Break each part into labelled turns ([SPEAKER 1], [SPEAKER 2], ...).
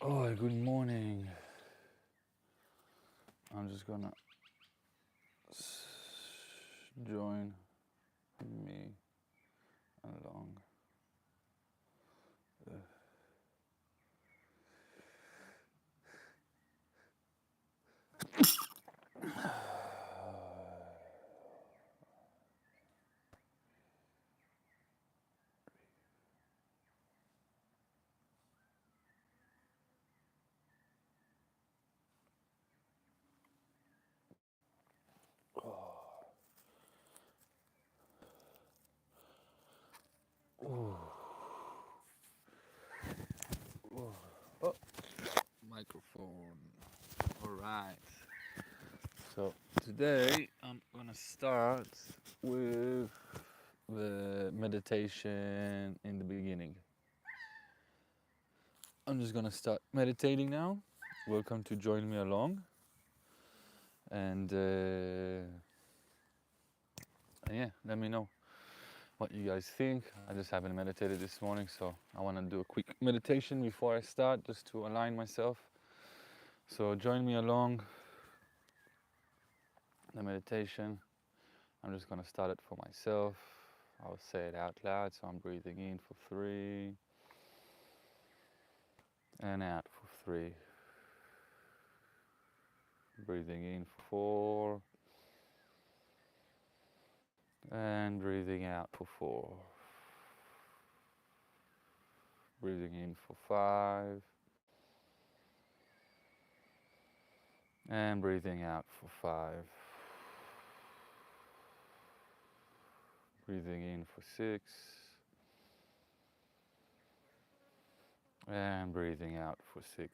[SPEAKER 1] Oh, good morning. I'm just gonna join me along. Oh, microphone. All right. So today I'm gonna start with the meditation in the beginning. I'm just gonna start meditating now. Welcome to join me along. And yeah, let me know what you guys think. I just haven't meditated this morning, so I want to do a quick meditation before I start, just to align myself. So join me along the meditation. I'm just going to start it for myself. I'll say it out loud. So I'm breathing in for 3 and out for 3. Breathing in for 4 and breathing out for 4. Breathing in for 5 and breathing out for 5. Breathing in for 6 and breathing out for 6.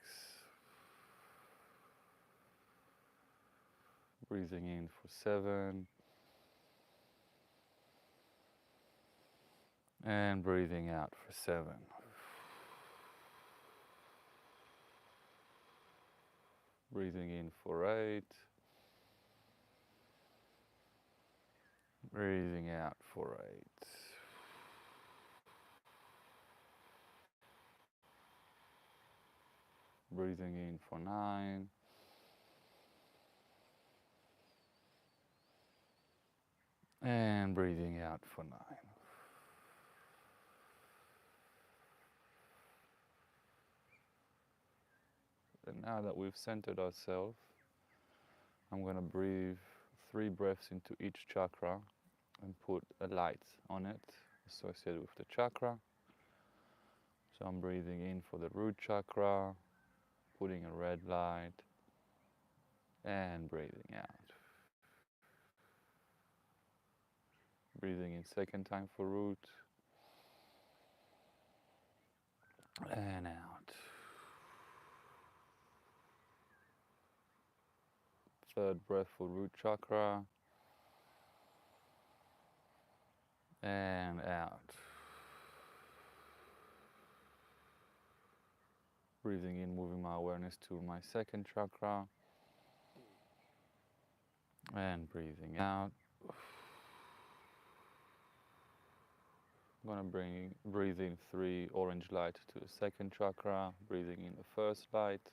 [SPEAKER 1] Breathing in for 7 and breathing out for 7. Breathing in for 8. Breathing out for 8. Breathing in for 9. And breathing out for 9. And now that we've centered ourselves, I'm going to breathe 3 breaths into each chakra and put a light on it associated with the chakra. So I'm breathing in for the root chakra, putting a red light, and breathing out. Breathing in second time for root, and out. Third breath for root chakra, and out. Breathing in, moving my awareness to my second chakra, and breathing out. I'm gonna breathe in 3 orange light to the second chakra, breathing in the first light,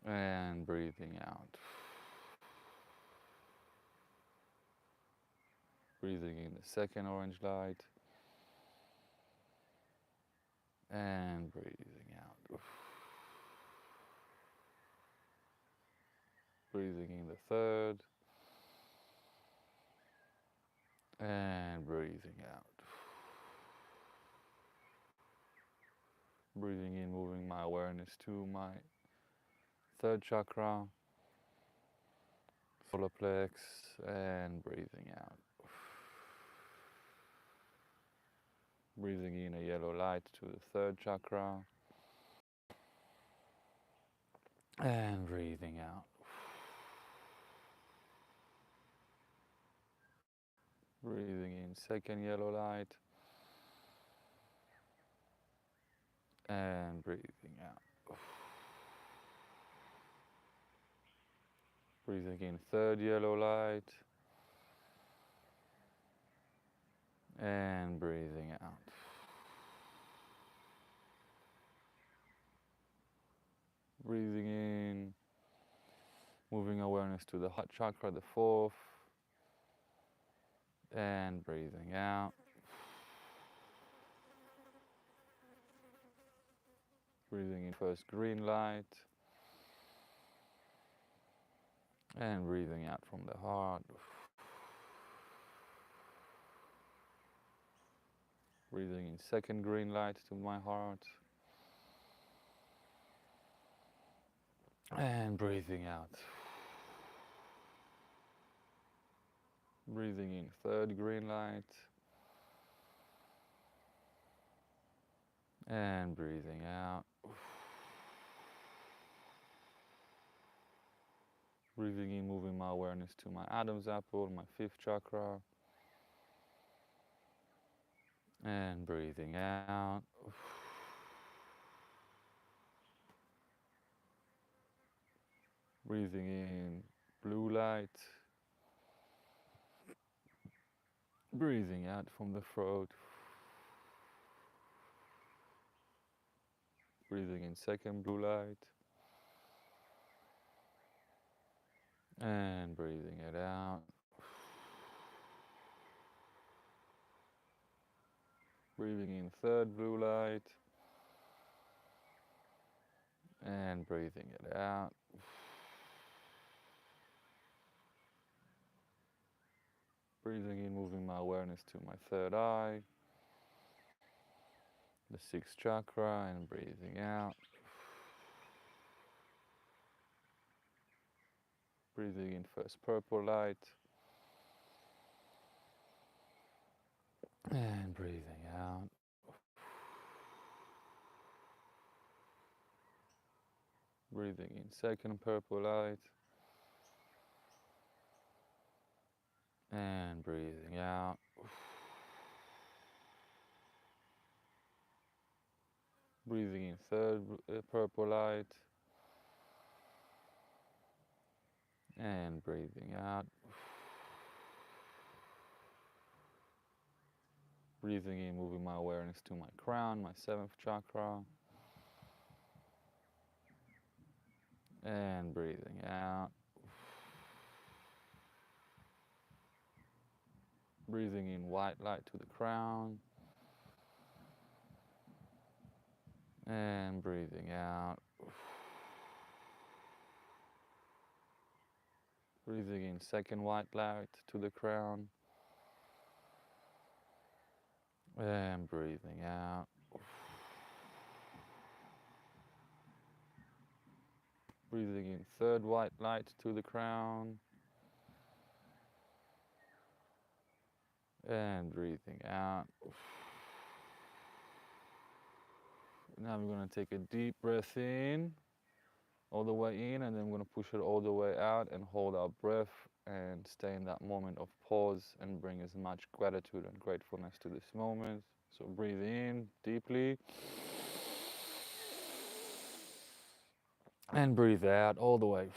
[SPEAKER 1] and breathing out. Breathing in the second orange light, and breathing out. Breathing in the third, and breathing out. Breathing in, moving my awareness to my third chakra, solar plex, and breathing out. Breathing in a yellow light to the third chakra, and breathing out. Breathing in second yellow light, and breathing out. Breathing in third yellow light, and breathing out. Breathing in, moving awareness to the heart chakra, the fourth, and breathing out. Breathing in first green light, and breathing out from the heart. Breathing in second green light to my heart. And breathing out. Breathing in third green light. And breathing out. Breathing in, moving my awareness to my Adam's apple, my fifth chakra. And breathing out. Breathing in blue light. Breathing out from the throat. Breathing in second blue light. And breathing it out. Breathing in third blue light. And breathing it out. Breathing in, moving my awareness to my third eye, the sixth chakra, and breathing out. Breathing in first purple light. And breathing out. Breathing in second purple light. And breathing out. Breathing in third purple light. And breathing out. Breathing in, moving my awareness to my crown, my seventh chakra. And breathing out. Breathing in white light to the crown. And breathing out. Breathing in second white light to the crown. And breathing out. Breathing in third white light to the crown. And breathing out. Now we're going to take a deep breath in, all the way in, and then we're going to push it all the way out and hold our breath and stay in that moment of pause and bring as much gratitude and gratefulness to this moment. So breathe in deeply. And breathe out all the way.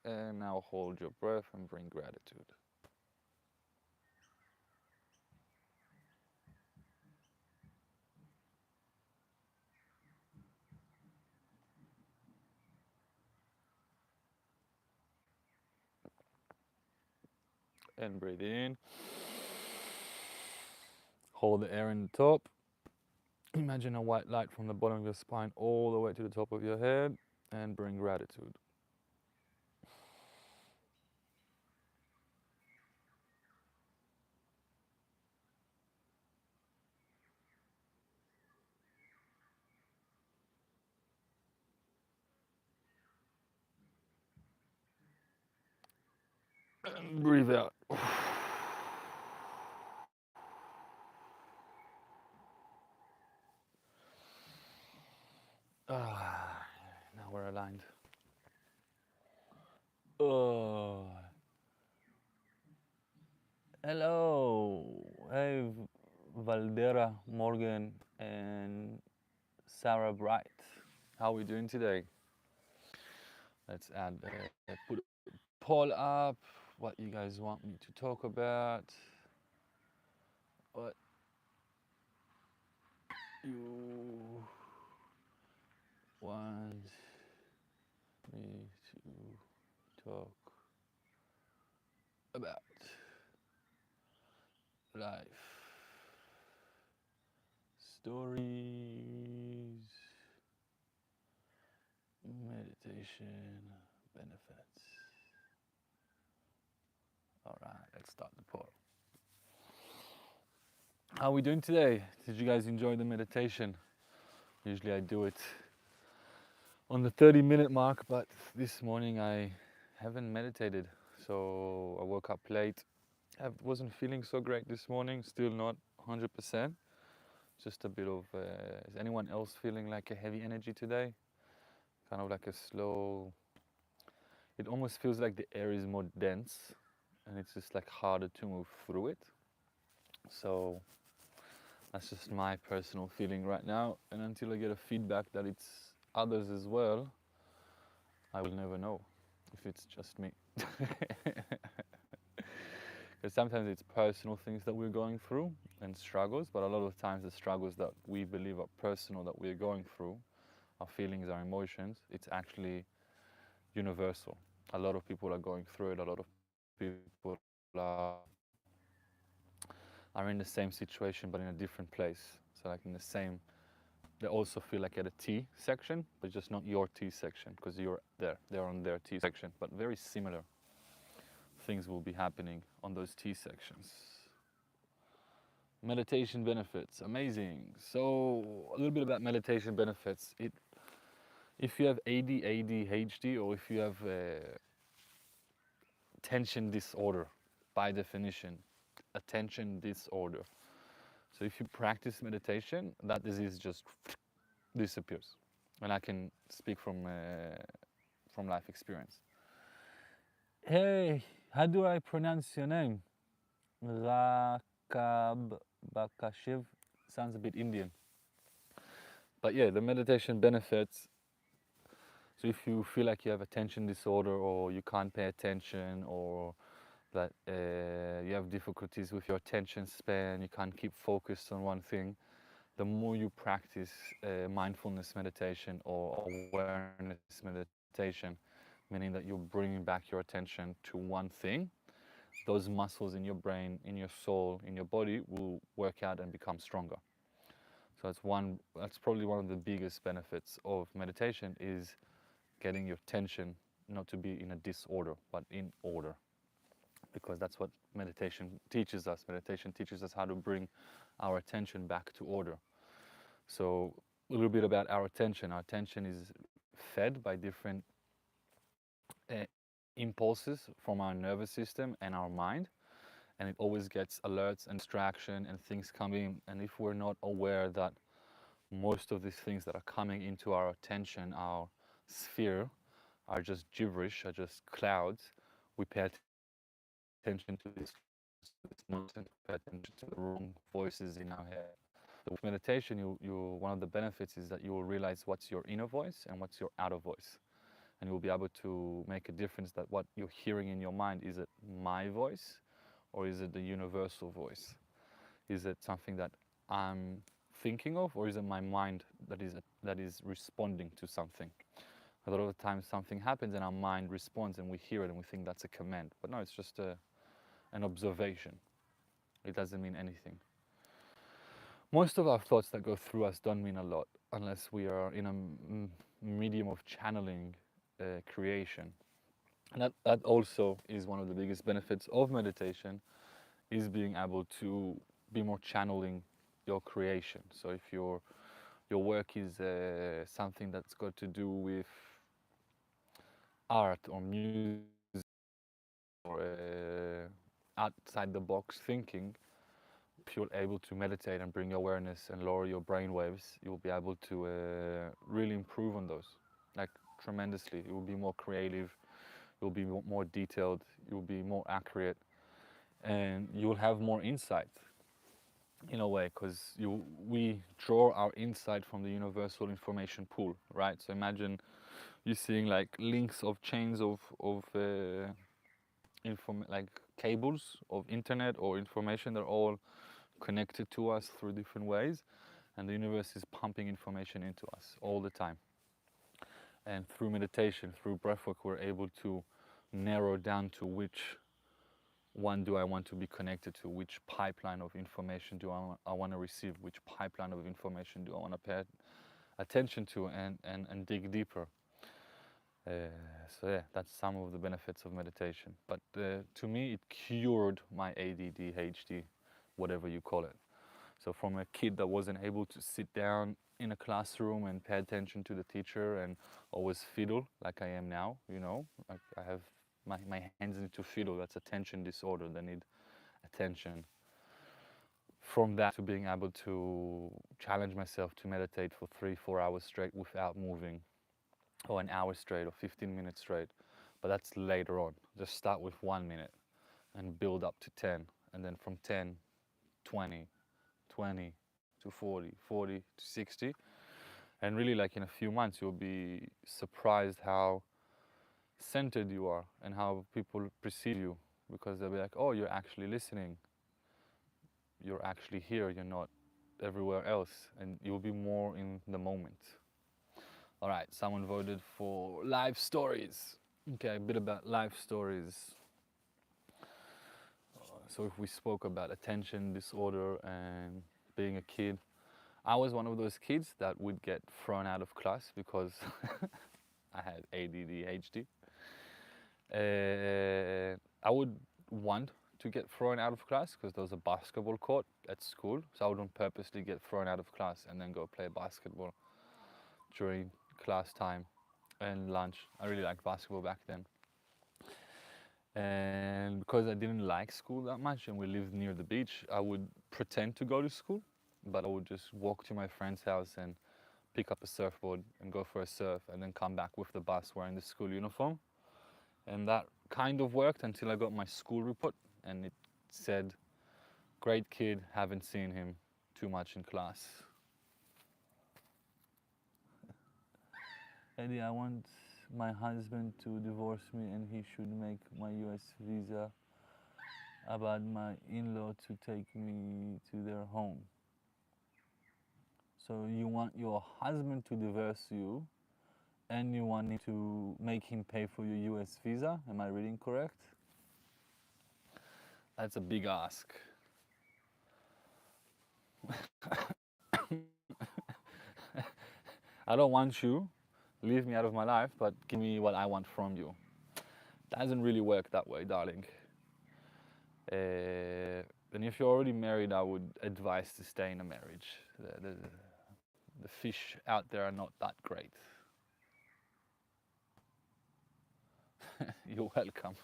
[SPEAKER 1] And now hold your breath and bring gratitude. And breathe in. Hold the air in the top. Imagine a white light from the bottom of your spine all the way to the top of your head and bring gratitude. And breathe out. Now we're aligned. Hello. Hey, Valdera, Morgan, and Sarah Bright. How are we doing today? Let's add, put a poll up. What you guys want me to talk about? What you want me to talk about life, stories, meditation, benefits. All right, let's start the poll. How are we doing today? Did you guys enjoy the meditation? Usually I do it on the 30-minute mark, but this morning I haven't meditated. So I woke up late. I wasn't feeling so great this morning, still not 100%. Just a bit of, is anyone else feeling like a heavy energy today? Kind of like a slow, it almost feels like the air is more dense and it's just like harder to move through it. So that's just my personal feeling right now. And until I get a feedback that it's others as well, I will never know if it's just me. Because sometimes it's personal things that we're going through and struggles, but a lot of times the struggles that we believe are personal that we're going through, our feelings, our emotions, it's actually universal. A lot of people are going through it, a lot of people are in the same situation but in a different place. So like in the same, they also feel like at a T section, but just not your T section because you're there. They're on their T section, but very similar things will be happening on those T sections. Meditation benefits, amazing. So a little bit about meditation benefits. If you have AD, ADHD, or if you have attention disorder, by definition, attention disorder. So if you practice meditation, that disease just disappears. And I can speak from life experience. Hey, how do I pronounce your name? Rakab Bakashiv. Sounds a bit Indian. But yeah, the meditation benefits. So if you feel like you have attention disorder or you can't pay attention or that you have difficulties with your attention span, you can't keep focused on one thing, the more you practice mindfulness meditation or awareness meditation, meaning that you're bringing back your attention to one thing, those muscles in your brain, in your soul, in your body will work out and become stronger. So that's probably one of the biggest benefits of meditation is getting your attention not to be in a disorder, but in order. Because that's what meditation teaches us. Meditation teaches us how to bring our attention back to order. So a little bit about our attention. Our attention is fed by different impulses from our nervous system and our mind. And it always gets alerts and distraction and things coming. And if we're not aware that most of these things that are coming into our attention, our sphere, are just gibberish, are just clouds, we pay attention to this nonsense, pay attention to the wrong voices in our head. So with meditation, one of the benefits is that you will realize what's your inner voice and what's your outer voice. And you'll be able to make a difference that what you're hearing in your mind, is it my voice or is it the universal voice? Is it something that I'm thinking of, or is it my mind that is responding to something? A lot of the times something happens and our mind responds and we hear it and we think that's a command. But no, it's just an observation. It doesn't mean anything. Most of our thoughts that go through us don't mean a lot unless we are in a medium of channeling creation. And that also is one of the biggest benefits of meditation, is being able to be more channeling your creation. So if your work is something that's got to do with art or music or outside the box thinking, if you're able to meditate and bring awareness and lower your brain waves, you'll be able to really improve on those, like tremendously. You will be more creative, you'll be more detailed, you'll be more accurate, and you'll have more insight in a way, because we draw our insight from the universal information pool, right? So imagine you seeing like links of chains of like cables of internet or information that are all connected to us through different ways, and the universe is pumping information into us all the time. And through meditation, through breathwork, we're able to narrow down to which one do I want to be connected to, which pipeline of information do I want to receive, which pipeline of information do I want to pay attention to and dig deeper. So yeah, that's some of the benefits of meditation. But to me, it cured my ADD, ADHD, whatever you call it. So from a kid that wasn't able to sit down in a classroom and pay attention to the teacher and always fiddle like I am now, you know, like I have my hands need to fiddle. That's attention disorder. They need attention. From that to being able to challenge myself to meditate for 3-4 hours straight without moving, or an hour straight, or 15 minutes straight. But that's later on. Just start with 1 minute and build up to 10. And then from 10, 20, 20 to 40, 40 to 60. And really, like in a few months, you'll be surprised how centered you are and how people perceive you, because they'll be like, oh, you're actually listening. You're actually here. You're not everywhere else. And you'll be more in the moment. All right, someone voted for life stories. Okay, a bit about life stories. So if we spoke about attention disorder and being a kid, I was one of those kids that would get thrown out of class because I had ADD, ADHD. I would want to get thrown out of class because there was a basketball court at school, so I wouldn't purposely get thrown out of class and then go play basketball during class time and lunch. I really liked basketball back then. And because I didn't like school that much and we lived near the beach, I would pretend to go to school, but I would just walk to my friend's house and pick up a surfboard and go for a surf and then come back with the bus wearing the school uniform. And that kind of worked until I got my school report and it said, great kid, haven't seen him too much in class. Eddie, I want my husband to divorce me and he should make my US visa about my in-law to take me to their home. So you want your husband to divorce you and you want to make him pay for your US visa? Am I reading correct? That's a big ask. I don't want you, leave me out of my life, but give me what I want from you. Doesn't really work that way, darling. And if you're already married, I would advise to stay in a marriage. The fish out there are not that great. You're welcome.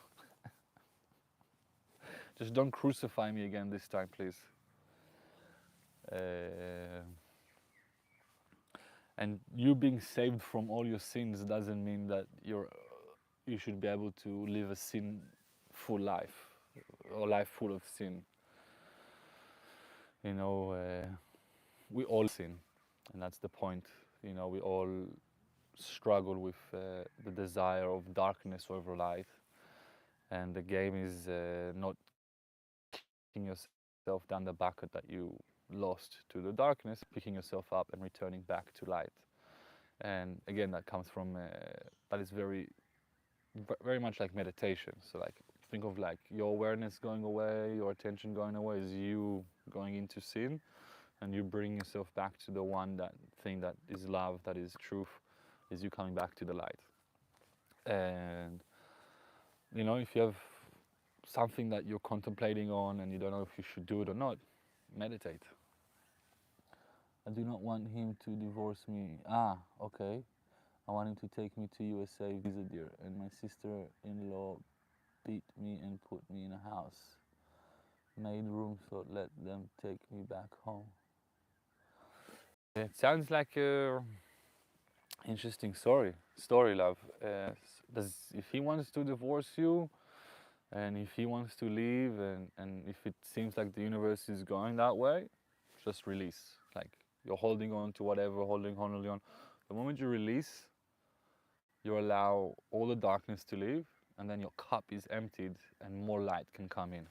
[SPEAKER 1] Just don't crucify me again this time, please. And you being saved from all your sins doesn't mean that you should be able to live a sinful life or life full of sin. You know, we all sin, and that's the point. You know, we all struggle with the desire of darkness over light, and the game is not kicking yourself down the bucket that you lost to the darkness, picking yourself up and returning back to light. And again, that comes from that is very much like meditation. So like think of like your awareness going away, your attention going away is you going into sin, and you bring yourself back to the one that thing that is love, that is truth, is you coming back to the light. And you know, if you have something that you're contemplating on and you don't know if you should do it or not, meditate. I do not want him to divorce me. Ah, okay. I want him to take me to USA visa, dear. And my sister-in-law beat me and put me in a house. Made room, so let them take me back home. It sounds like a interesting story, love. If he wants to divorce you, and if he wants to leave, and if it seems like the universe is going that way, just release. Like you're holding on to whatever, holding on. The moment you release, you allow all the darkness to leave, and then your cup is emptied and more light can come in.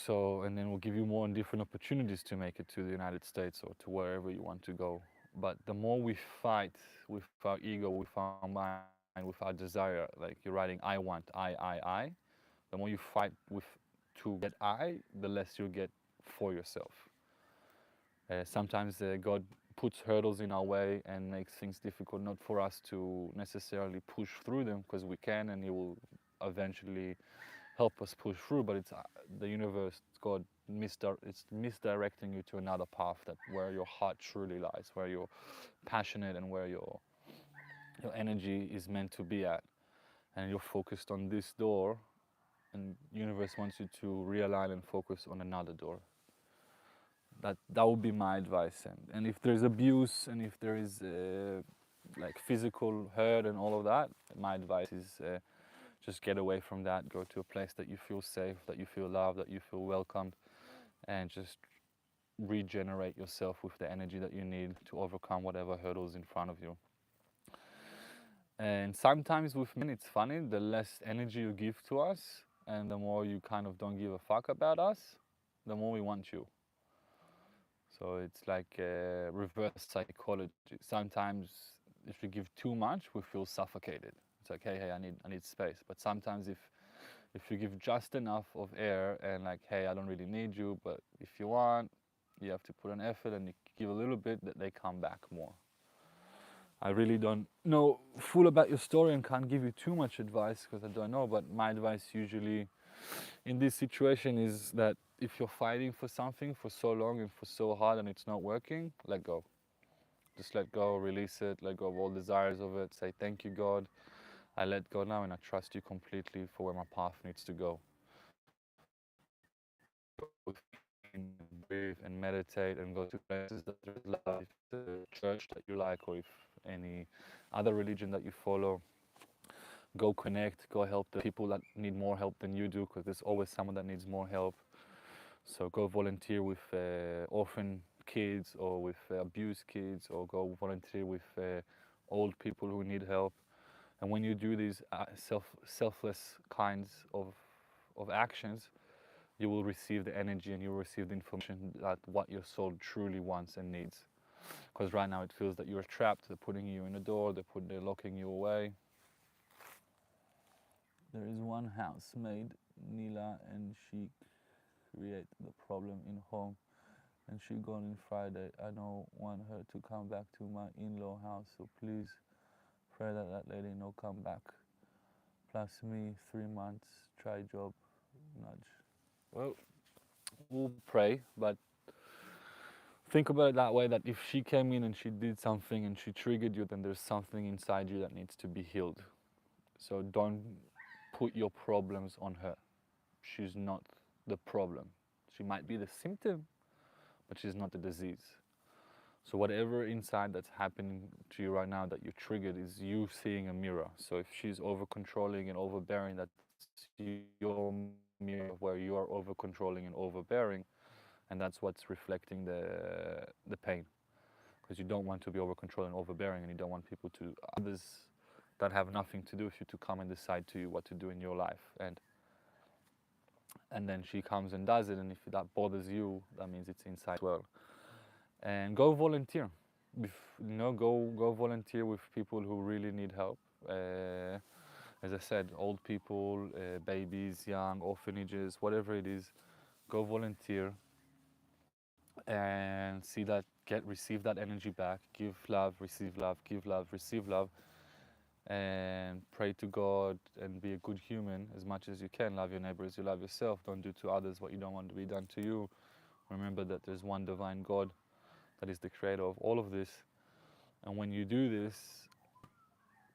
[SPEAKER 1] So, and then we'll give you more and different opportunities to make it to the United States or to wherever you want to go. But the more we fight with our ego, with our mind, with our desire, like you're writing I want, I, the more you fight with to get I, the less you get for yourself. Sometimes God puts hurdles in our way and makes things difficult, not for us to necessarily push through them, because we can, and He will eventually help us push through. But it's the universe, God, it's misdirecting you to another path, that where your heart truly lies, where you're passionate, and where your energy is meant to be at, and you're focused on this door, and universe wants you to realign and focus on another door. That would be my advice. And if there's abuse, and if there is like physical hurt and all of that, my advice is just get away from that. Go to a place that you feel safe, that you feel loved, that you feel welcomed, and just regenerate yourself with the energy that you need to overcome whatever hurdles in front of you. And sometimes with men, it's funny, the less energy you give to us and the more you kind of don't give a fuck about us, the more we want you. So it's like reverse psychology. Sometimes if we give too much, we feel suffocated. It's like, hey, I need space. But sometimes if you give just enough of air and like, hey, I don't really need you, but if you want, you have to put an effort and you give a little bit, that they come back more. I really don't know full about your story and can't give you too much advice because I don't know, but my advice usually in this situation is that if you're fighting for something for so long and for so hard and it's not working, let go. Just let go, release it, let go of all desires of it, say thank you God, I let go now and I trust you completely for where my path needs to go. And breathe and meditate and go to places that there's love, if the church that you like or if any other religion that you follow. Go connect, go help the people that need more help than you do, because there's always someone that needs more help. So go volunteer with orphan kids or with abused kids, or go volunteer with old people who need help. And when you do these selfless kinds of actions, you will receive the energy and you will receive the information that what your soul truly wants and needs. Because right now it feels that you're trapped, they're putting you in a door, they're locking you away. There is one housemaid, Nila, and she create the problem in home, and she gone in Friday. I don't want her to come back to my in-law house, so please pray that that lady no come back. Plus me, 3 months, try job, nudge. Well, we'll pray, but think about it that way, that if she came in and she did something and she triggered you, then there's something inside you that needs to be healed. So don't put your problems on her. She's not the problem. She might be the symptom, but she's not the disease. So whatever inside that's happening to you right now that you're triggered is you seeing a mirror. So if she's over controlling and overbearing, that's your mirror where you are over controlling and overbearing, and that's what's reflecting the pain. Because you don't want to be over controlling and overbearing, and you don't want people to, others that have nothing to do with you, to come and decide to you what to do in your life. And then she comes and does it, and if that bothers you, that means it's inside as well. And go volunteer. Go volunteer with people who really need help. As I said, old people, babies, young, orphanages, whatever it is, go volunteer and see that, receive that energy back, give love, receive love, give love, receive love, and pray to God and be a good human as much as you can. Love your neighbor as you love yourself. Don't do to others what you don't want to be done to you. Remember that there's one divine God that is the creator of all of this. And when you do this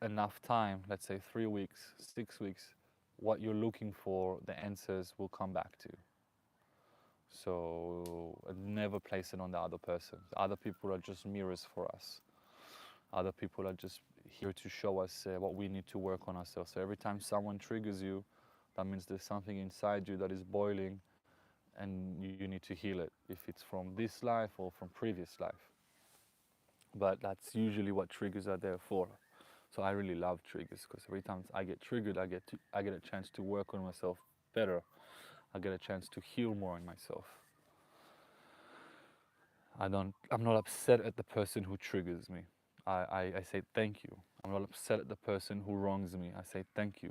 [SPEAKER 1] enough time, let's say 3 weeks, 6 weeks, what you're looking for, the answers will come back to you. So never place it on the other person. The other people are just mirrors for us. Other people are just here to show us what we need to work on ourselves. So every time someone triggers you, that means there's something inside you that is boiling and you need to heal it, if it's from this life or from previous life. But that's usually what triggers are there for. So I really love triggers, because every time I get triggered, I get a chance to work on myself better. I get a chance to heal more in myself. I'm not upset at the person who triggers me. I say thank you. I'm not upset at the person who wrongs me. I say thank you.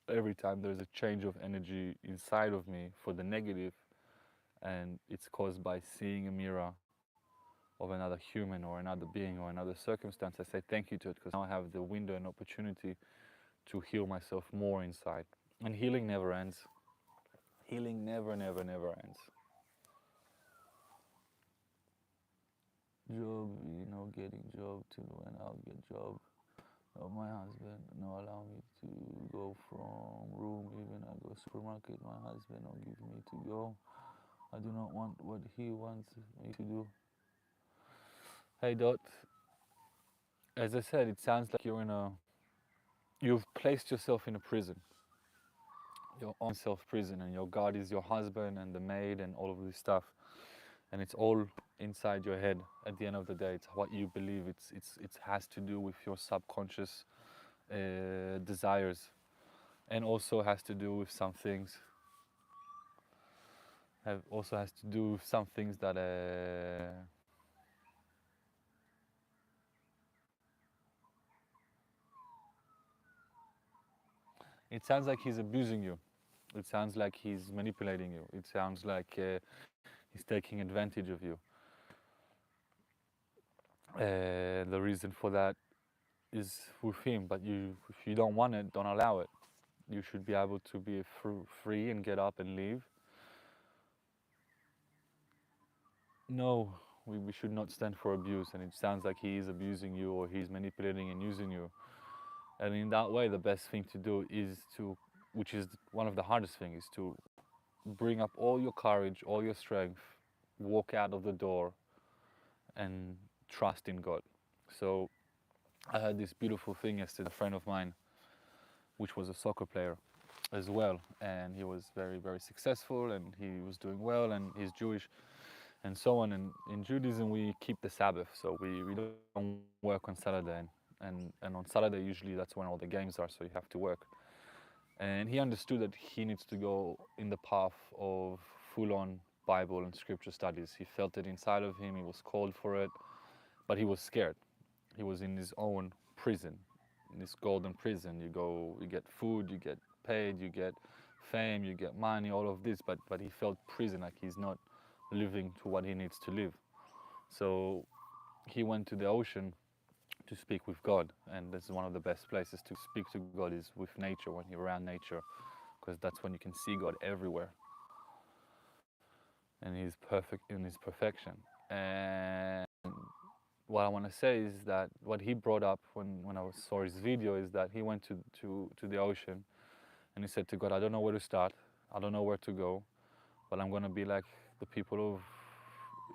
[SPEAKER 1] Every time there's a change of energy inside of me for the negative, and it's caused by seeing a mirror of another human or another being or another circumstance, I say thank you to it, because now I have the window and opportunity to heal myself more inside. And healing never ends. Healing never, never, never ends. Job, getting job to when I'll get job. No, my husband no allow me to go from room, even I go supermarket. My husband don't give me to go. I do not want what he wants me to do. Hey Dot, as I said, it sounds like you've placed yourself in a prison, your own self prison, and your God is your husband and the maid and all of this stuff, and it's all inside your head. At the end of the day, it's what you believe. It has to do with your subconscious desires, and also has to do with some things. Also has to do with some things that it sounds like he's abusing you. It sounds like he's manipulating you. It sounds like he's taking advantage of you. The reason for that is with him, but if you don't want it, don't allow it. You should be able to be free and get up and leave. No, we should not stand for abuse, and it sounds like he is abusing you or he's manipulating and using you. And in that way, the best thing to do is to, which is one of the hardest things, is to bring up all your courage, all your strength, walk out of the door and trust in God. So I had this beautiful thing yesterday, a friend of mine, which was a soccer player as well, and he was very, very successful, and he was doing well, and he's Jewish and so on. And in Judaism, we keep the Sabbath, so we don't work on Saturday, and on Saturday, usually that's when all the games are, so you have to work. And he understood that he needs to go in the path of full-on Bible and scripture studies. He felt it inside of him, he was called for it, but he was scared. He was in his own prison, in this golden prison. You go, you get food, you get paid, you get fame, you get money, all of this, but he felt prison, like he's not living to what he needs to live. So he went to the ocean to speak with God, and this is one of the best places to speak to God is with nature, when you're around nature, because that's when you can see God everywhere, and He's perfect in His perfection. And what I want to say is that what he brought up when I saw his video is that he went to the ocean, and he said to God, I don't know where to start, I don't know where to go, but I'm going to be like the people of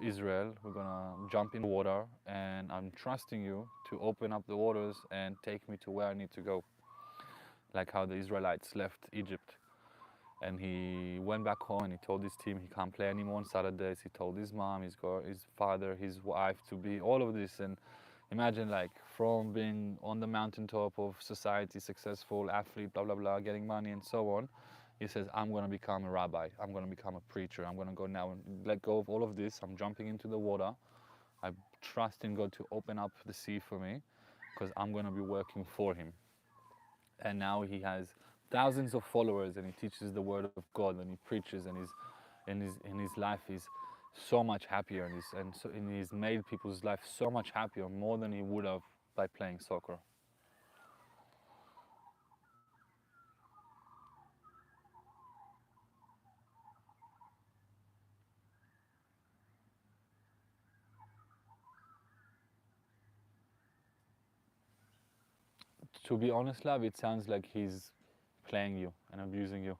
[SPEAKER 1] Israel. We're going to jump in the water, and I'm trusting you to open up the waters and take me to where I need to go, like how the Israelites left Egypt. And he went back home and he told his team he can't play anymore on Saturdays. He told his mom, his father, his wife to be all of this. And imagine, like, from being on the mountaintop of society, successful athlete, blah, blah, blah, getting money and so on. He says, I'm going to become a rabbi. I'm going to become a preacher. I'm going to go now and let go of all of this. I'm jumping into the water. I trust in God to open up the sea for me, because I'm going to be working for him. And now he has thousands of followers, and he teaches the word of God, and he preaches, and his life is so much happier, and he's made people's life so much happier, more than he would have by playing soccer. To be honest, love, it sounds like he's playing you and abusing you.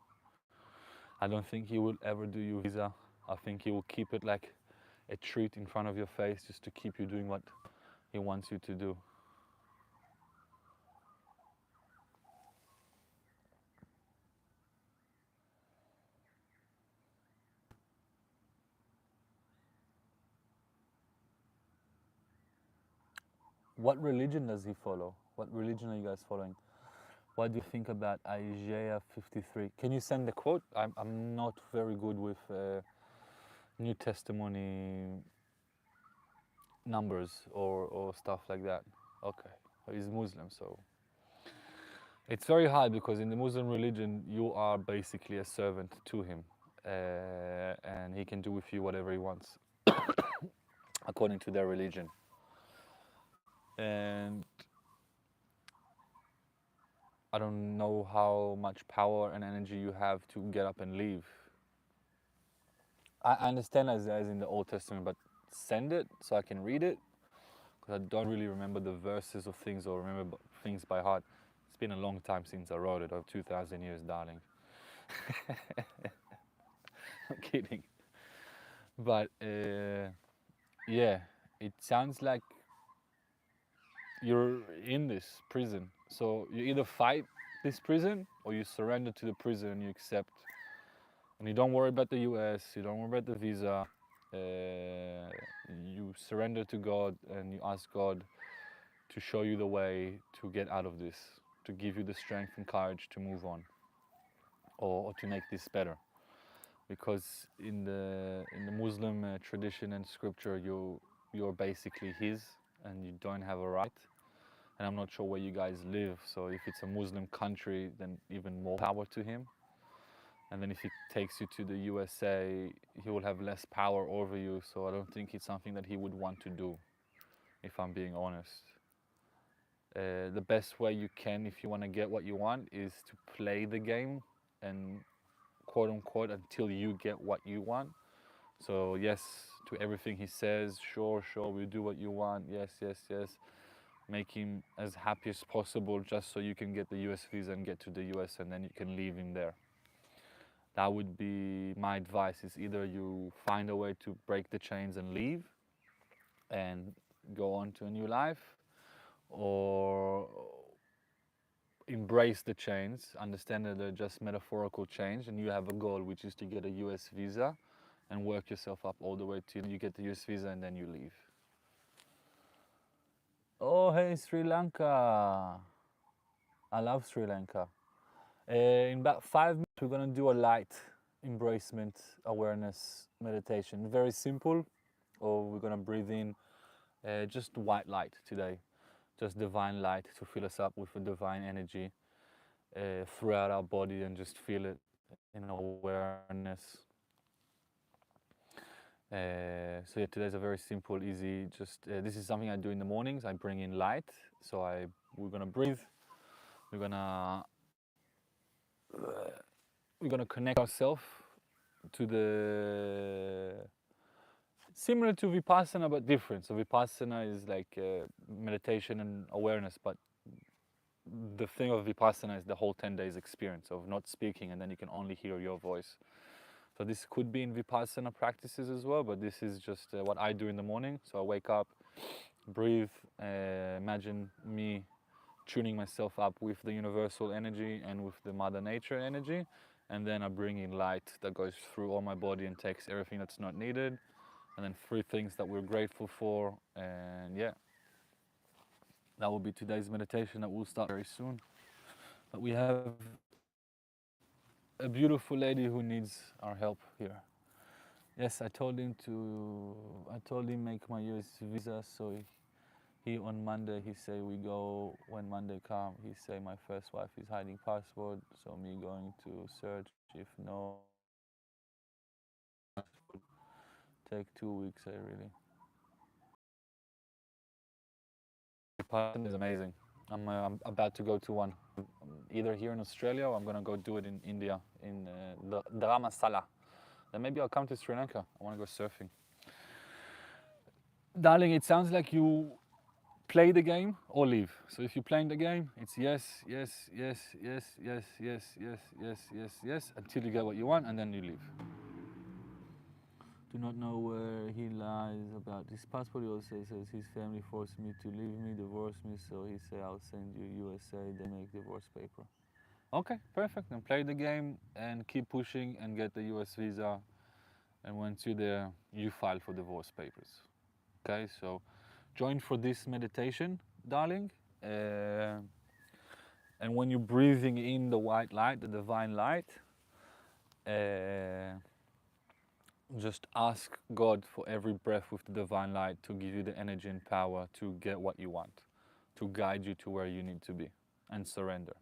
[SPEAKER 1] I don't think he will ever do you visa. I think he will keep it like a treat in front of your face, just to keep you doing what he wants you to do. What religion does he follow? What religion are you guys following? What do you think about Isaiah 53? Can you send the quote? I'm not very good with New Testimony numbers or stuff like that. Okay, he's Muslim, so it's very hard because in the Muslim religion you are basically a servant to him, and he can do with you whatever he wants according to their religion. And I don't know how much power and energy you have to get up and leave. I understand as in the Old Testament, but send it so I can read it, because I don't really remember the verses of things or remember things by heart. It's been a long time since I wrote it, of 2,000 years, darling. I'm kidding. But yeah, it sounds like you're in this prison. So you either fight this prison or you surrender to the prison and you accept. And you don't worry about the US, you don't worry about the visa. You surrender to God and you ask God to show you the way to get out of this, to give you the strength and courage to move on, or to make this better. Because in the Muslim tradition and scripture, you're basically His, and you don't have a right. And I'm not sure where you guys live, so if it's a Muslim country, then even more power to Him. And then if He takes you to the USA, He will have less power over you. So I don't think it's something that He would want to do, if I'm being honest. The best way you can, if you want to get what you want, is to play the game and quote unquote until you get what you want. So yes to everything He says, sure, we'll do what you want, yes. Make him as happy as possible just so you can get the US visa and get to the US, and then you can leave him there. That would be my advice, is either you find a way to break the chains and leave and go on to a new life, or embrace the chains, understand that they're just metaphorical chains, and you have a goal, which is to get a US visa and work yourself up all the way till you get the US visa and then you leave. Oh, hey, Sri Lanka. I love Sri Lanka. In about 5 minutes, we're going to do a light embracement awareness meditation. Very simple. Or we're going to breathe in just white light today. Just divine light to fill us up with a divine energy throughout our body, and just feel it in awareness. So yeah, today's a very simple, easy, just this is something I do in the mornings. I bring in light. So we're gonna breathe. We're gonna connect ourselves to the, similar to Vipassana but different. So Vipassana is like meditation and awareness, but the thing of Vipassana is the whole 10 days experience of not speaking, and then you can only hear your voice. So this could be in Vipassana practices as well, but this is just what I do in the morning. So I wake up, breathe, imagine me tuning myself up with the universal energy and with the Mother Nature energy, and then I bring in light that goes through all my body and takes everything that's not needed, and then 3 things that we're grateful for. And yeah, that will be today's meditation that will start very soon. But we have a beautiful lady who needs our help here. Yes, I told him make my US visa, so he on Monday, he say we go. When Monday come, he say my first wife is hiding passport, so me going to search. If no, take 2 weeks. I really. Japan is amazing. I'm about to go to one, either here in Australia or I'm gonna go do it in India, in the Dharamsala. Then maybe I'll come to Sri Lanka. I want to go surfing. Darling, it sounds like you play the game or leave. So if you're playing the game, it's yes, until you get what you want, and then you leave. Do not know where he lies about his passport. He also says his family forced me to leave me, divorce me, so he say I'll send you USA, then make divorce paper. Okay, perfect. Then play the game and keep pushing and get the US visa. And once you're there, you file for divorce papers. Okay, so join for this meditation, darling. And when you're breathing in the white light, the divine light, uh, just ask God for every breath with the divine light to give you the energy and power to get what you want, to guide you to where you need to be, and surrender.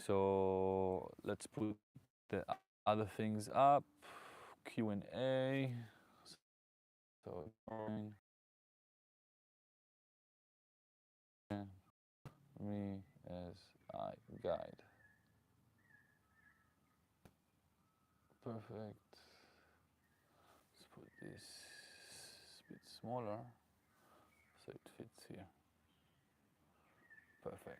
[SPEAKER 1] So let's put the other things up. Q&A. So me as I guide. Perfect. Let's put this a bit smaller so it fits here. Perfect.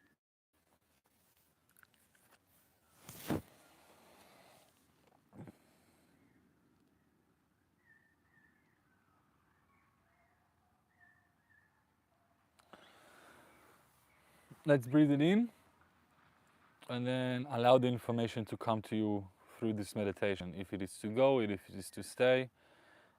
[SPEAKER 1] Let's breathe it in and then allow the information to come to you through this meditation. If it is to go, if it is to stay,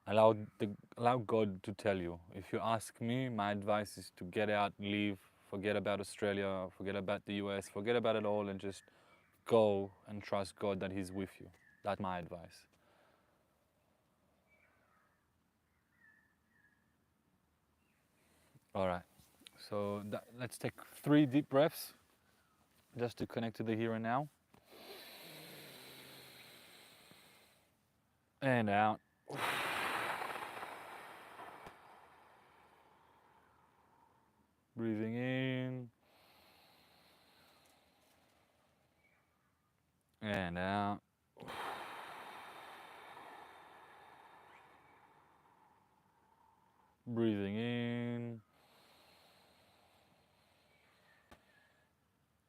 [SPEAKER 1] allow God to tell you. If you ask me, my advice is to get out, leave, forget about Australia, forget about the US, forget about it all and just go and trust God that He's with you. That's my advice. All right, so let's take 3 deep breaths just to connect to the here and now. And out. Breathing in. And out. Breathing in.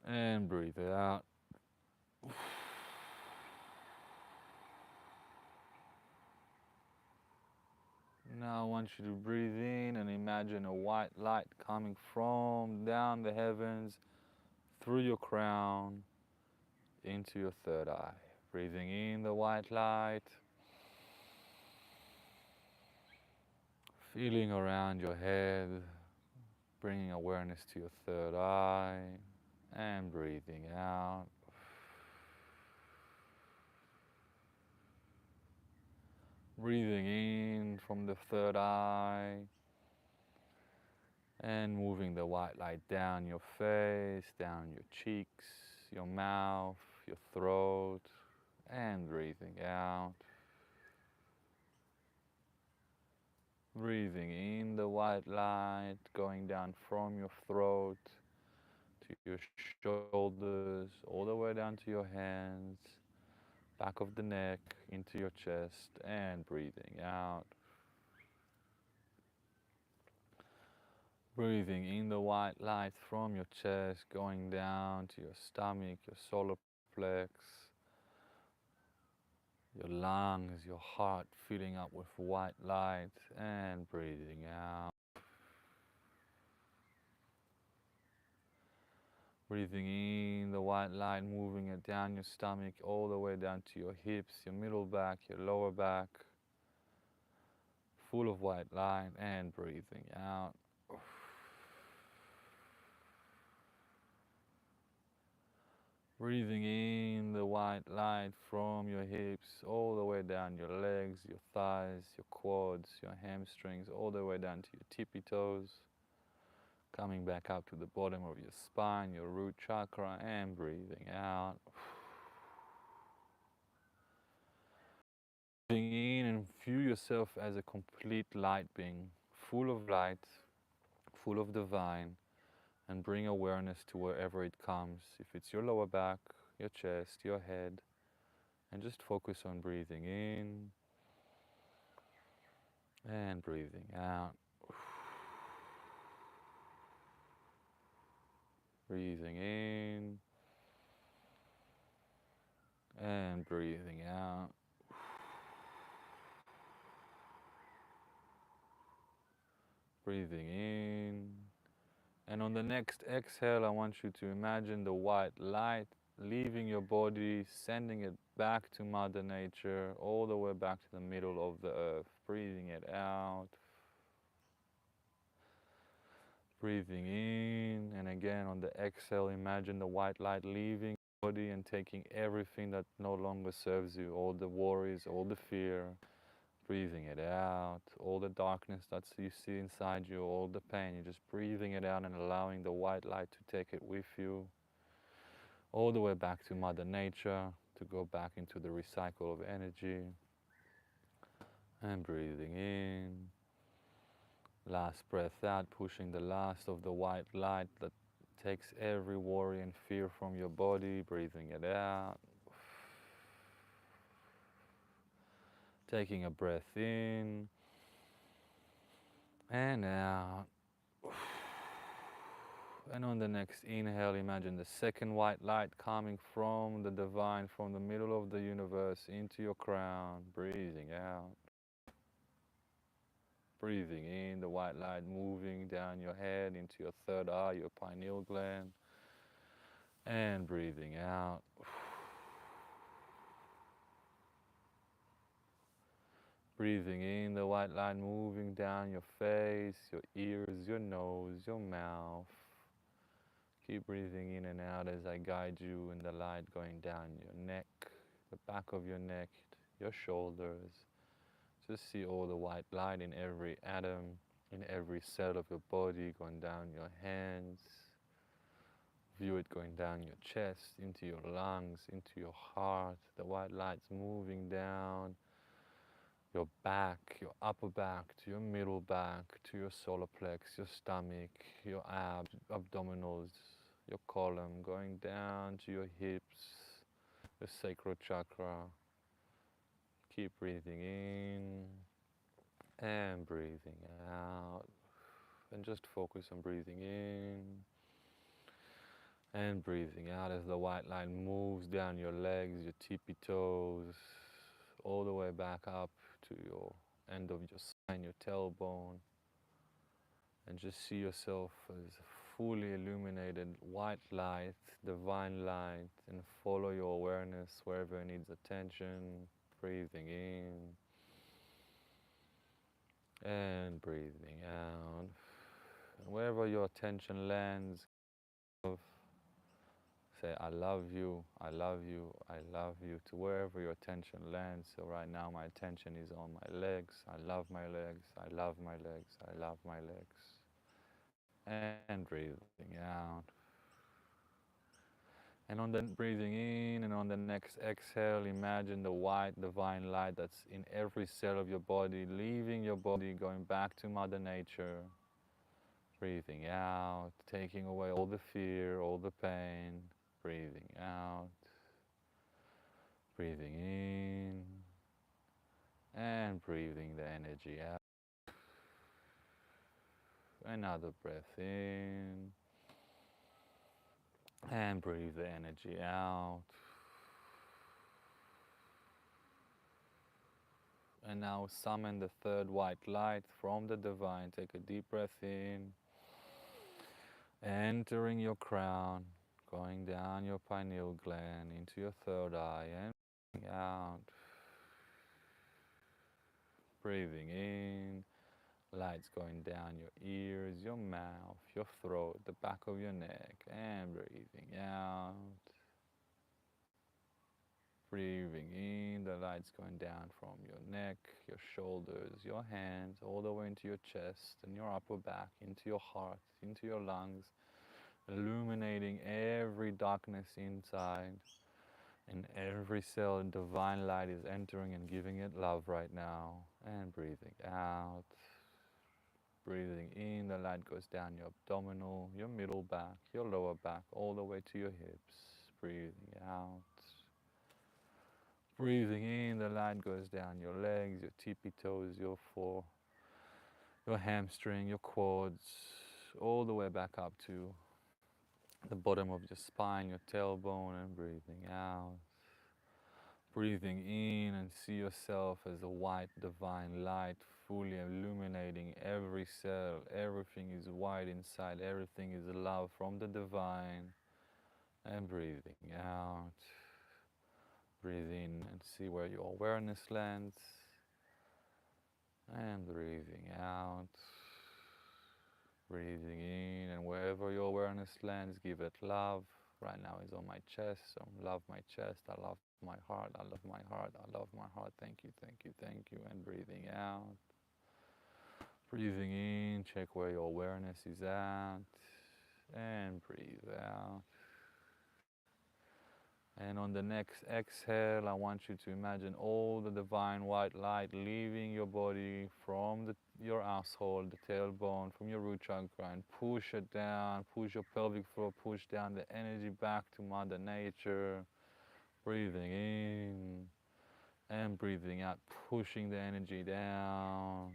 [SPEAKER 1] And breathe out. Now I want you to breathe in and imagine a white light coming from down the heavens, through your crown, into your third eye. Breathing in the white light. Feeling around your head, bringing awareness to your third eye, and breathing out. Breathing in from the third eye, and moving the white light down your face, down your cheeks, your mouth, your throat, and breathing out. Breathing in the white light, going down from your throat to your shoulders, all the way down to your hands, back of the neck, into your chest, and breathing out. Breathing in the white light from your chest, going down to your stomach, your solar plex, your lungs, your heart filling up with white light, and breathing out. Breathing in the white light, moving it down your stomach, all the way down to your hips, your middle back, your lower back, full of white light, and breathing out. Breathing in the white light from your hips, all the way down your legs, your thighs, your quads, your hamstrings, all the way down to your tippy toes. Coming back up to the bottom of your spine, your root chakra, and breathing out. Breathing in and feel yourself as a complete light being, full of light, full of divine, and bring awareness to wherever it comes. If it's your lower back, your chest, your head, and just focus on breathing in and breathing out. Breathing in and breathing out. Breathing in. And on the next exhale, I want you to imagine the white light leaving your body, sending it back to Mother Nature, all the way back to the middle of the earth. Breathing it out. Breathing in, and again on the exhale, imagine the white light leaving your body and taking everything that no longer serves you, all the worries, all the fear. Breathing it out, all the darkness that you see inside you, all the pain, you're just breathing it out and allowing the white light to take it with you, all the way back to Mother Nature, to go back into the recycle of energy. And breathing in. Last breath out, pushing the last of the white light that takes every worry and fear from your body, breathing it out. Taking a breath in and out. And on the next inhale, imagine the second white light coming from the divine, from the middle of the universe into your crown, breathing out. Breathing in, the white light moving down your head into your third eye, your pineal gland. And breathing out. Breathing in, the white light moving down your face, your ears, your nose, your mouth. Keep breathing in and out as I guide you in the light going down your neck, the back of your neck, your shoulders. Just see all the white light in every atom, in every cell of your body, going down your hands. View it going down your chest, into your lungs, into your heart. The white light's moving down your back, your upper back, to your middle back, to your solar plex, your stomach, your abs, abdominals, your column, going down to your hips, your sacral chakra. Keep breathing in and breathing out. And just focus on breathing in and breathing out as the white light moves down your legs, your tippy toes, all the way back up to your end of your spine, your tailbone, and just see yourself as fully illuminated white light, divine light, and follow your awareness wherever it needs attention, breathing in and breathing out. And wherever your attention lands, say, I love you, I love you, I love you, to wherever your attention lands. So right now my attention is on my legs. I love my legs, I love my legs, I love my legs. And breathing out. And on the breathing in and on the next exhale, imagine the white divine light that's in every cell of your body, leaving your body, going back to Mother Nature. Breathing out, taking away all the fear, all the pain. Breathing out, breathing in, and breathing the energy out. Another breath in, and breathe the energy out. And now summon the third white light from the divine. Take a deep breath in, entering your crown, going down your pineal gland into your third eye, and breathing out. Breathing in, lights going down your ears, your mouth, your throat, the back of your neck, and breathing out. Breathing in, the lights going down from your neck, your shoulders, your hands, all the way into your chest and your upper back, into your heart, into your lungs, illuminating every darkness inside. In every cell, divine light is entering and giving it love right now. And breathing out. Breathing in, the light goes down your abdominal, your middle back, your lower back, all the way to your hips. Breathing out. Breathing in, the light goes down your legs, your tippy toes, your your hamstring, your quads, all the way back up to the bottom of your spine, your tailbone, and breathing out. Breathing in and see yourself as a white divine light, fully illuminating every cell. Everything is white inside, everything is love from the divine. And breathing out. Breathe in and see where your awareness lands. And breathing out. Breathing in, and wherever your awareness lands, give it love. Right now is on my chest, so love my chest, I love my heart, I love my heart, I love my heart, thank you, thank you, thank you. And breathing out. Breathing in, check where your awareness is at, and breathe out. And on the next exhale, I want you to imagine all the divine white light leaving your body from your asshole, the tailbone, from your root chakra, and push it down, push your pelvic floor, push down the energy back to Mother Nature. Breathing in and breathing out, pushing the energy down.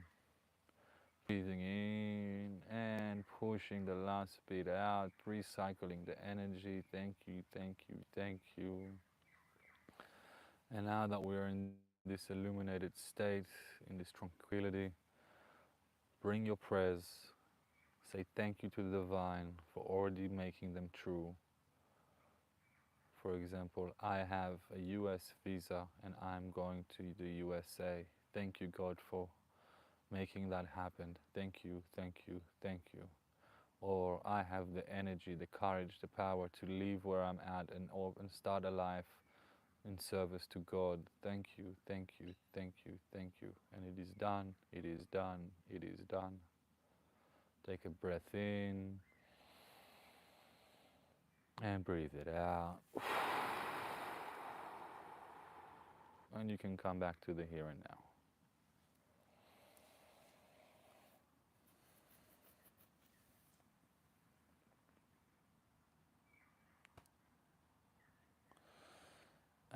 [SPEAKER 1] Breathing in and pushing the last bit out, recycling the energy. Thank you, thank you, thank you. And now that we're in this illuminated state, in this tranquility, bring your prayers. Say thank you to the divine for already making them true. For example, I have a US visa and I'm going to the USA. Thank you, God, for making that happen. Thank you, thank you, thank you. Or I have the energy, the courage, the power to leave where I'm at and start a life in service to God. Thank you, thank you, thank you, thank you. And it is done, it is done, it is done. Take a breath in and breathe it out. And you can come back to the here and now.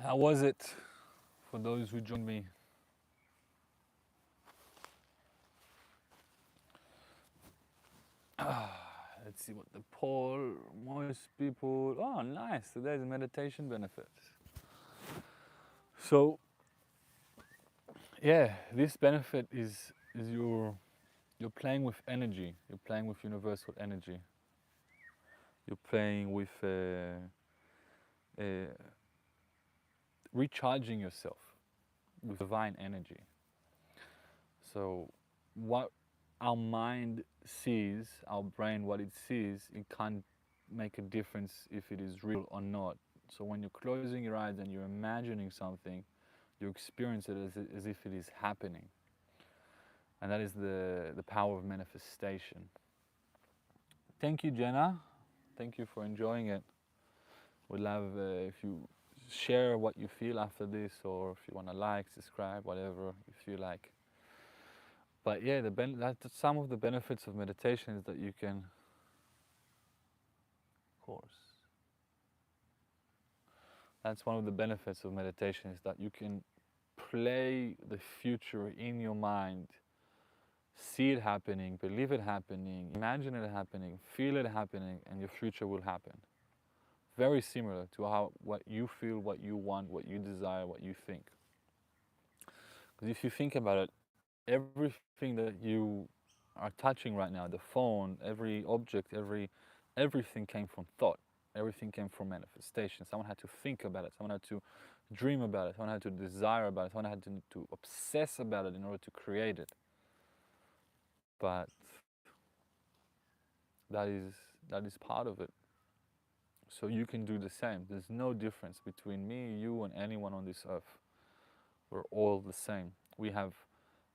[SPEAKER 1] How was it for those who joined me? Let's see what the poll, most people, oh nice, so there's a meditation benefit. So yeah, this benefit is you're playing with energy, you're playing with universal energy. You're playing with recharging yourself with divine energy. So what our mind sees, our brain, what it sees, it can't make a difference if it is real or not. So when you're closing your eyes and you're imagining something, you experience it as if it is happening. And that is the power of manifestation. Thank you, Jenna. Thank you for enjoying it. We'd love if you share what you feel after this, or if you want to like, subscribe, whatever you feel like. But yeah, that's some of the benefits of meditation is that you can, of course, that's one of the benefits of meditation is that you can play the future in your mind, see it happening, believe it happening, imagine it happening, feel it happening, and your future will happen. Very similar to what you feel, what you want, what you desire, what you think. Because if you think about it, everything that you are touching right now, the phone, every object, everything came from thought. Everything came from manifestation. Someone had to think about it. Someone had to dream about it. Someone had to desire about it. Someone had to obsess about it in order to create it. But that is part of it. So you can do the same. There's no difference between me, you, and anyone on this earth. We're all the same. We have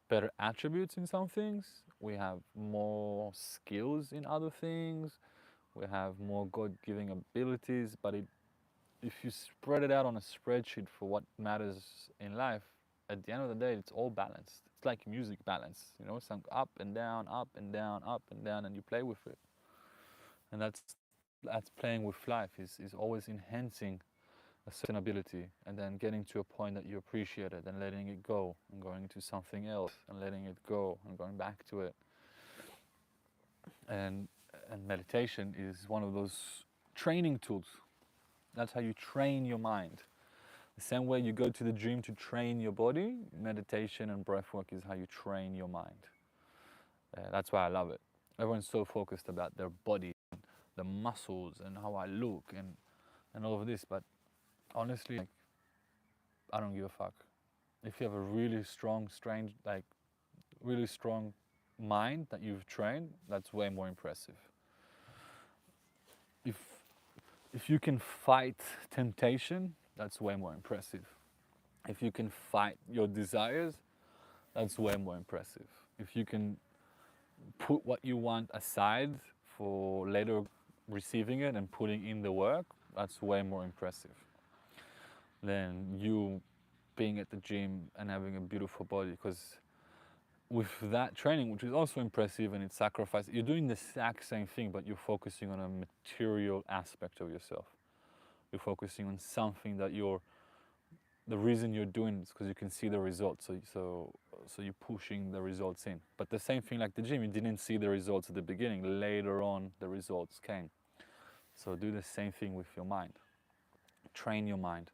[SPEAKER 1] better attributes in some things. We have more skills in other things. We have more God-giving abilities. But if you spread it out on a spreadsheet for what matters in life, at the end of the day, it's all balanced. It's like music balance, some up and down, up and down, up and down, and you play with it. And that's playing with life, is always enhancing a certain ability and then getting to a point that you appreciate it and letting it go and going to something else and letting it go and going back to it. And meditation is one of those training tools. That's how you train your mind. The same way you go to the gym to train your body, meditation and breathwork is how you train your mind. That's why I love it. Everyone's so focused about their body, the muscles and how I look and all of this, but honestly, I don't give a fuck. If you have a really strong, really strong mind that you've trained, that's way more impressive. If if you can fight temptation, that's way more impressive. If you can fight your desires, that's way more impressive. If you can put what you want aside for later receiving it and putting in the work, that's way more impressive than you being at the gym and having a beautiful body. Because with that training, which is also impressive and it's sacrifice, you're doing the exact same thing, but you're focusing on a material aspect of yourself. You're focusing on something that the reason you're doing it is because you can see the results. So you're pushing the results in. But the same thing like the gym, you didn't see the results at the beginning. Later on, the results came. So do the same thing with your mind. Train your mind.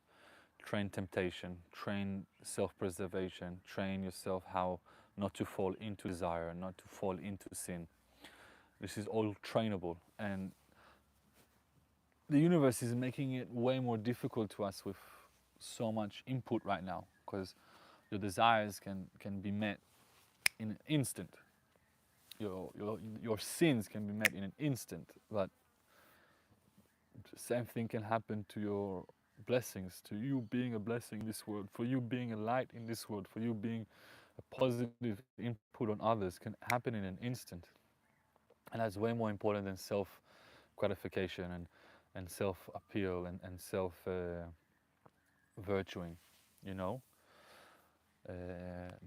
[SPEAKER 1] Train temptation. Train self-preservation. Train yourself how not to fall into desire, not to fall into sin. This is all trainable. And the universe is making it way more difficult to us with so much input right now, because your desires can be met in an instant. Your sins can be met in an instant, but the same thing can happen to your blessings, to you being a blessing in this world, for you being a light in this world, for you being a positive input on others can happen in an instant. And that's way more important than self gratification and self appeal and self virtuing, you know.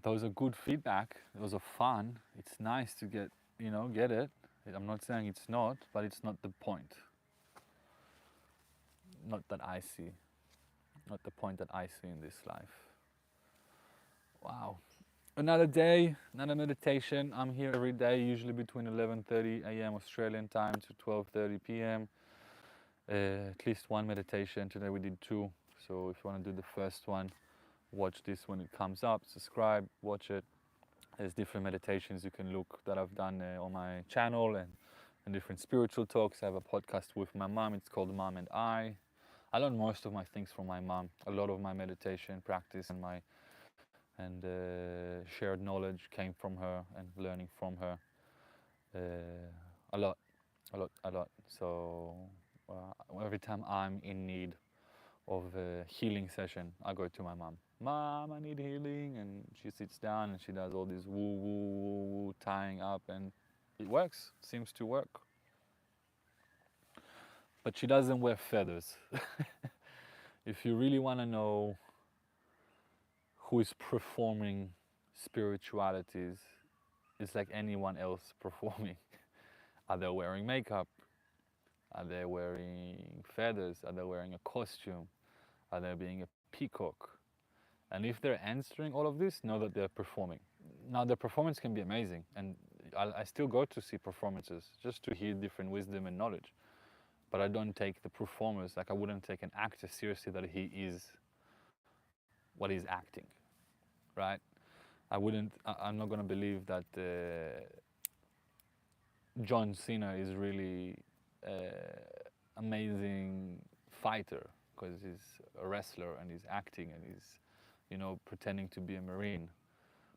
[SPEAKER 1] Those are good feedback. Those are fun. It's nice to get, get it. I'm not saying it's not, but it's not the point. Not that I see. Not the point that I see in this life. Wow. Another day, another meditation. I'm here every day, usually between 11:30 a.m. Australian time to 12:30 p.m. At least one meditation. Today we did two. So if you want to do the first one, watch this when it comes up. Subscribe, watch it. There's different meditations you can look that I've done on my channel and different spiritual talks. I have a podcast with my mom. It's called Mom and I learned most of my things from my mom. A lot of my meditation practice and my shared knowledge came from her and learning from her. A lot. So every time I'm in need of a healing session, I go to my mom. Mom, I need healing, and she sits down and she does all this woo woo woo woo tying up, and it works. Seems to work. But she doesn't wear feathers. If you really want to know who is performing spiritualities, it's like anyone else performing. Are they wearing makeup? Are they wearing feathers? Are they wearing a costume? Are they being a peacock? And if they're answering all of this, know that they're performing. Now, their performance can be amazing, and I still go to see performances just to hear different wisdom and knowledge. But I don't take the performers, like I wouldn't take an actor seriously that he is what he's acting, right? I'm not going to believe that John Cena is really amazing fighter because he's a wrestler and he's acting and he's, pretending to be a Marine.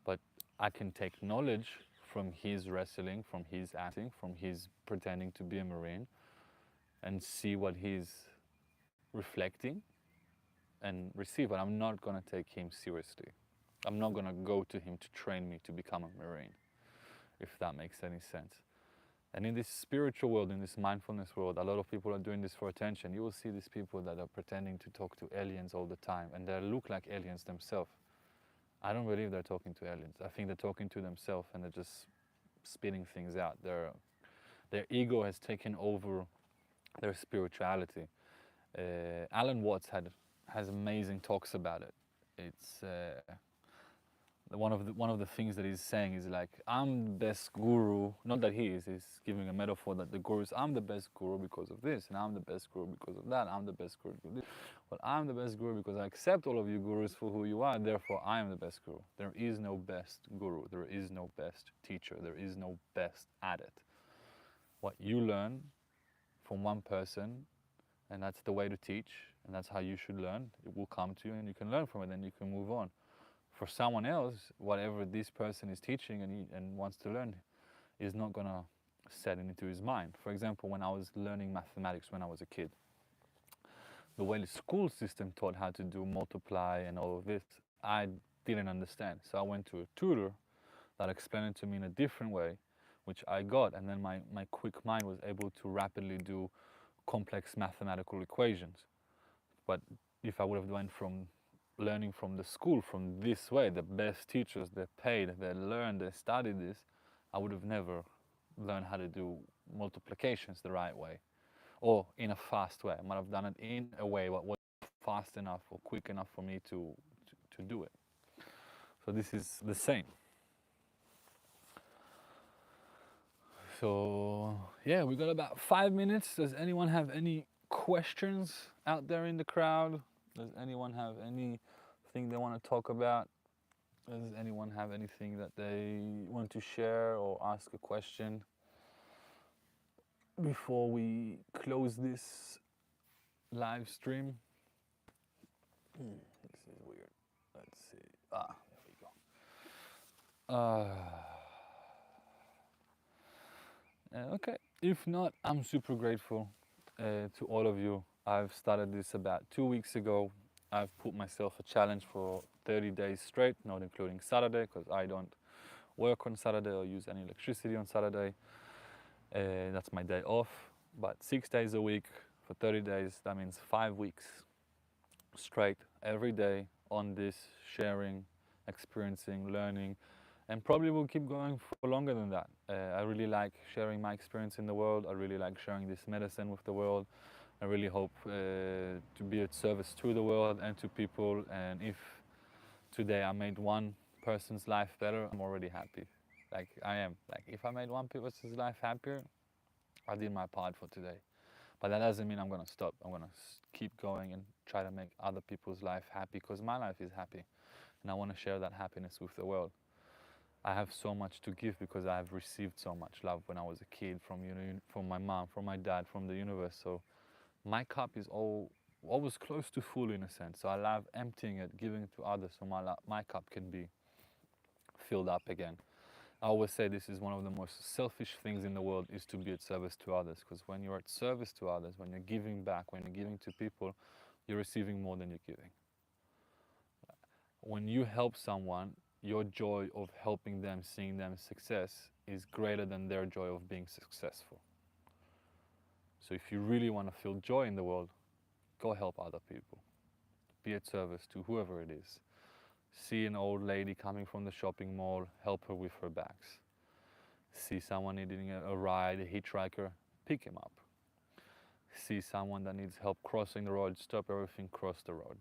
[SPEAKER 1] But I can take knowledge from his wrestling, from his acting, from his pretending to be a Marine, and see what he's reflecting and receive. But I'm not going to take him seriously. I'm not going to go to him to train me to become a Marine, if that makes any sense. And in this spiritual world, in this mindfulness world, a lot of people are doing this for attention. You will see these people that are pretending to talk to aliens all the time, and they look like aliens themselves. I don't believe they're talking to aliens. I think they're talking to themselves, and they're just spitting things out. Their ego has taken over their spirituality. Alan Watts has amazing talks about it. It's one of the things that he's saying is like, I'm the best guru. Not that he is. He's giving a metaphor that the guru is, I'm the best guru because of this, and I'm the best guru because of that. I'm the best guru because of this. Well, I'm the best guru because I accept all of you gurus for who you are, and therefore I am the best guru. There is no best guru. There is no best teacher. There is no best at it. What you learn from one person, and that's the way to teach, and that's how you should learn. It will come to you, and you can learn from it, and you can move on. For someone else, whatever this person is teaching and wants to learn, is not going to set it into his mind. For example, when I was learning mathematics when I was a kid, the way the school system taught how to do multiply and all of this, I didn't understand. So I went to a tutor that explained it to me in a different way, which I got, and then my quick mind was able to rapidly do complex mathematical equations. But if I would have went from learning from the school from this way, the best teachers, they paid, they learned, they studied this, I would have never learned how to do multiplications the right way or in a fast way. I might have done it in a way that was fast enough or quick enough for me to do it. So this is the same. So yeah, we got about 5 minutes. Does anyone have any questions out there in the crowd? Does anyone have anything they want to talk about? Does anyone have anything that they want to share or ask a question before we close this live stream? This is weird. Let's see. There we go. Okay. If not, I'm super grateful to all of you. I've started this about 2 weeks ago. I've put myself a challenge for 30 days straight, not including Saturday, because I don't work on Saturday or use any electricity on Saturday. That's my day off. But 6 days a week for 30 days, that means 5 weeks straight, every day on this, sharing, experiencing, learning, and probably will keep going for longer than that. I really like sharing my experience in the world. I really like sharing this medicine with the world. I really hope to be of service to the world and to people. And if today I made one person's life better, I'm already happy. Like I am. Like if I made one person's life happier, I did my part for today. But that doesn't mean I'm gonna stop. I'm gonna keep going and try to make other people's life happy because my life is happy, and I want to share that happiness with the world. I have so much to give because I have received so much love when I was a kid from from my mom, from my dad, from the universe. So my cup is always close to full in a sense. So I love emptying it, giving it to others, so my cup can be filled up again. I always say this is one of the most selfish things in the world is to be at service to others, because when you're at service to others, when you're giving back, when you're giving to people, you're receiving more than you're giving. When you help someone, your joy of helping them, seeing them success is greater than their joy of being successful. So if you really want to feel joy in the world, go help other people. Be at service to whoever it is. See an old lady coming from the shopping mall, help her with her bags. See someone needing a ride, a hitchhiker, pick him up. See someone that needs help crossing the road, stop everything, cross the road.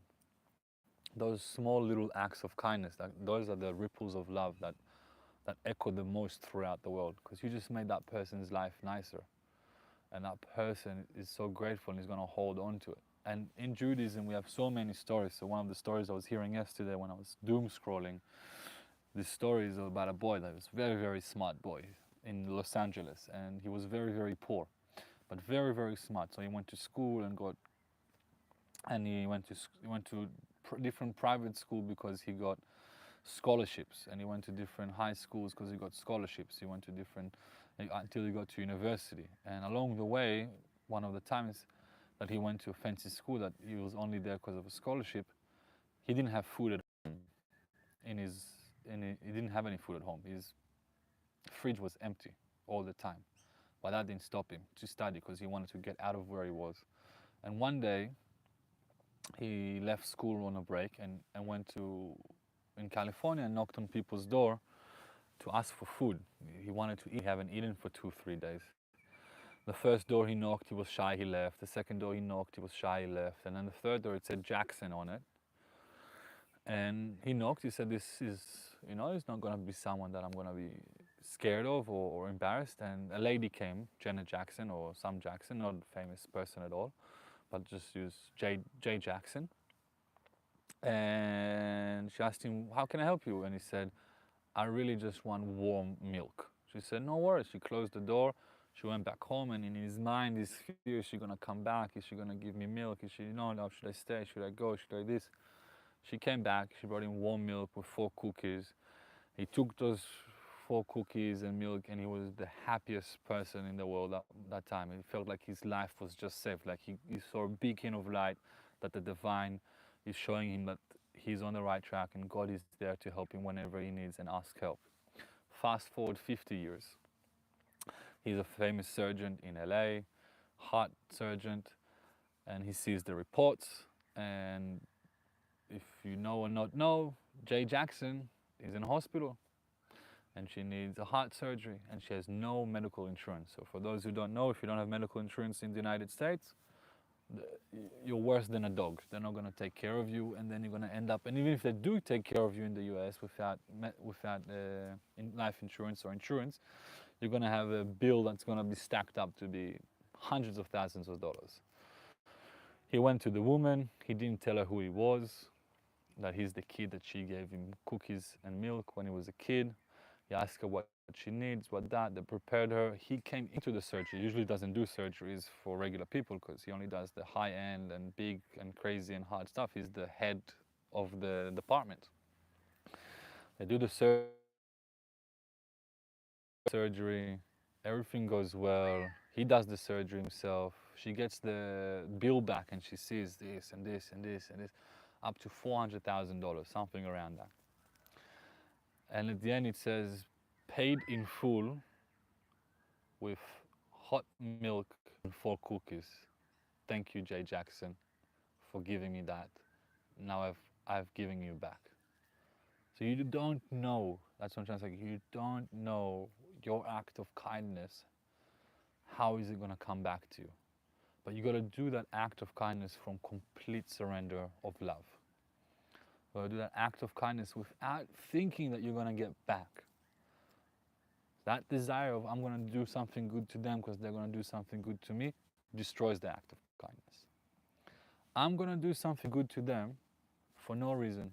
[SPEAKER 1] Those small little acts of kindness, those are the ripples of love that echo the most throughout the world, because you just made that person's life nicer. And that person is so grateful and is going to hold on to it. And in Judaism, we have so many stories. So one of the stories I was hearing yesterday when I was doom scrolling, this story is about a boy that was a very, very smart boy in Los Angeles. And he was very, very poor, but very, very smart. So he went to school and he went to different private school because he got scholarships, and he went to different high schools because he got scholarships. He went to different until he got to university. And along the way, one of the times that he went to a fancy school that he was only there because of a scholarship, he didn't have food at home. He didn't have any food at home. His fridge was empty all the time. But that didn't stop him to study because he wanted to get out of where he was. And one day, he left school on a break and went in California and knocked on people's door to ask for food. He wanted to eat. He hadn't eaten for 2-3 days. The first door he knocked, he was shy, he left. The second door he knocked, he was shy, he left. And then the third door, it said Jackson on it. And he knocked, he said, this is, it's not going to be someone that I'm going to be scared of or embarrassed. And a lady came, Janet Jackson or some Jackson, not a famous person at all, but just use J Jackson. And she asked him, how can I help you? And he said, I really just want warm milk. She said, no worries. She closed the door. She went back home, and in his mind, his fear, is she going to come back? Is she going to give me milk? Is she, no, should I stay? Should I go? Should I this? She came back. She brought him warm milk with 4 cookies. He took those 4 cookies and milk, and he was the happiest person in the world at that time. It felt like his life was just saved. Like he saw a beacon of light, that the divine is showing him that he's on the right track and God is there to help him whenever he needs and ask help. Fast forward 50 years. He's a famous surgeon in LA, heart surgeon, and he sees the reports. And if you know or not know, Jay Jackson is in hospital and she needs a heart surgery and she has no medical insurance. So for those who don't know, if you don't have medical insurance in the United States, you're worse than a dog. They're not going to take care of you, and then you're going to end up, and even if they do take care of you in the US without life insurance or insurance, you're going to have a bill that's going to be stacked up to be hundreds of thousands of dollars. He went to the woman, he didn't tell her who he was, that he's the kid that she gave him cookies and milk when he was a kid. He asked her what she needs, what that. They prepared her. He came into the surgery. He usually doesn't do surgeries for regular people because he only does the high end and big and crazy and hard stuff. He's the head of the department. They do the surgery. Everything goes well. He does the surgery himself. She gets the bill back and she sees this and this and this and this, up to $400,000, something around that. And at the end it says, paid in full with hot milk and 4 cookies. Thank you, Jay Jackson, for giving me that. Now I've given you back. So you don't know, that's what I'm trying to say, you don't know your act of kindness, how is it going to come back to you? But you got to do that act of kindness from complete surrender of love. You got to do that act of kindness without thinking that you're going to get back. That desire of I'm going to do something good to them because they're going to do something good to me destroys the act of kindness. I'm going to do something good to them for no reason.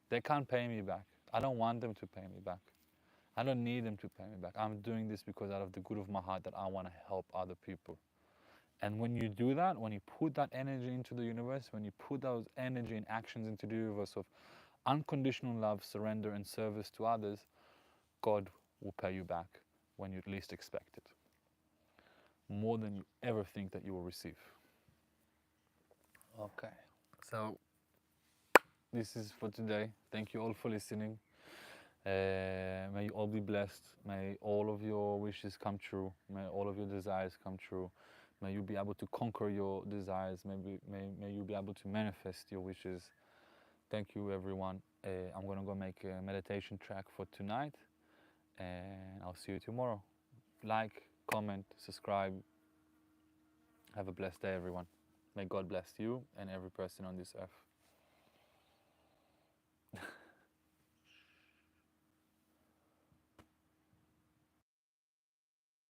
[SPEAKER 1] They can't pay me back. I don't want them to pay me back. I don't need them to pay me back. I'm doing this because out of the good of my heart that I want to help other people. And when you do that, when you put that energy into the universe, when you put those energy and actions into the universe of unconditional love, surrender, and service to others, God will pay you back when you least expect it. More than you ever think that you will receive. Okay, so this is for today. Thank you all for listening. May you all be blessed. May all of your wishes come true. May all of your desires come true. May you be able to conquer your desires. May you be able to manifest your wishes. Thank you, everyone. I'm going to go make a meditation track for tonight, and I'll see you tomorrow. Like, comment, subscribe. Have a blessed day, everyone. May God bless you and every person on this earth.